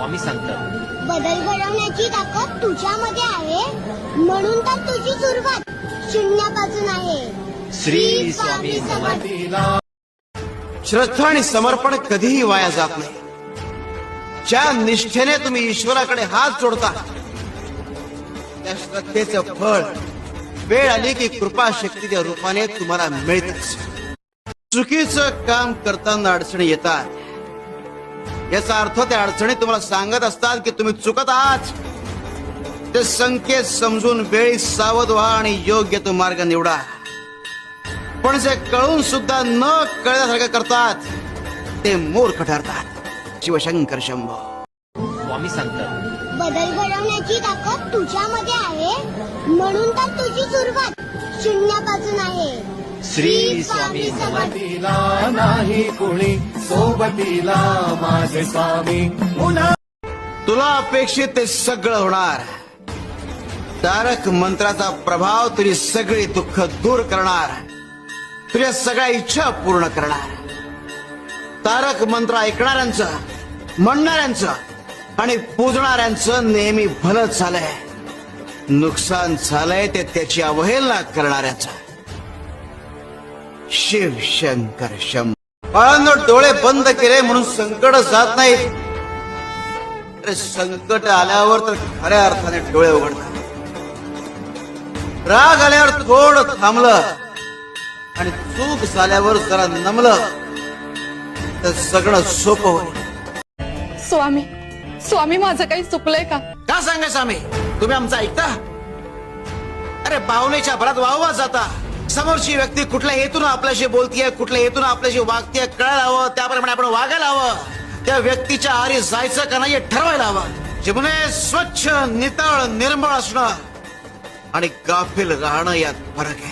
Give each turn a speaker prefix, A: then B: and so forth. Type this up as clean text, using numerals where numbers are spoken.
A: स्वामी सांगतात
B: बदल घडवण्याची ताकद तुझ्यामध्ये आहे, म्हणून तर तुझी सुरुवात शून्यापासून आहे.
A: श्री स्वामी समर्थ.
C: श्रद्धा आणि समर्पण कधीही वाया जात नाही. ज्या निष्ठेने तुम्ही ईश्वराकडे हात जोडता त्या श्रद्धेचं फळ वेळ आली की कृपा शक्तीच्या रूपाने तुम्हाला मिळतच. चुकीचं काम करताना अडचणी येतात, याचा अर्थ त्या अडचणी तुम्हाला सांगत असतात की तुम्ही चुकत आहात. ते संकेत समजून वेळी सावध व्हा आणि योग्य तो मार्ग निवडा. पण जे कळून सुद्धा न कळल्यासारखं करतात ते मूर्ख ठरतात. शिवशंकर शंभो.
A: स्वामी सांगतात
B: बदल घडवण्याची ताकद तुझ्यामध्ये आहे, म्हणून तर तुझी सुरुवात शून्यापासून आहे.
A: श्री स्वामी समर्थ.
D: नाही कुणी सोबतीला माझे स्वामी.
C: तुला अपेक्षित ते सगळं होणार. तारक मंत्राचा प्रभाव तुझी सगळी दुःख दूर करणार, तुझ्या सगळ्या इच्छा पूर्ण करणार. तारक मंत्र ऐकणाऱ्यांचं, म्हणणाऱ्यांचं आणि पूजणाऱ्यांचं नेहमी भलंच झालंय. नुकसान झालंय ते त्याची अवहेलना करणाऱ्याचं. शिव शंकर शंभो. बाळांनो, डोळे बंद केले म्हणून संकट जात नाहीत. अरे संकट आल्यावर तर खऱ्या अर्थाने डोळे उघडतात. राग आल्यावर थोडं थांबलं आणि चूक झाल्यावर जरा नमलं तर सगळं सोपं होईल.
E: स्वामी, स्वामी माझं काही चुकलंय का?
C: का सांगायचं आम्ही? तुम्ही आमचं ऐकता? अरे भावनेच्या भरात वाहवा जाता. समोरची व्यक्ती कुठल्या हेतून आपल्याशी बोलतीये, कुठल्या हेतून आपल्याशी वागतीये कळायला हवं, त्याप्रमाणे आपण वागायला हवं. त्या व्यक्तीच्या आहारी जायचं का नाही हे ठरवायला हवं. जीवने स्वच्छ, नितळ, निर्मळ असणं आणि गाफील राहणं यात फरक आहे.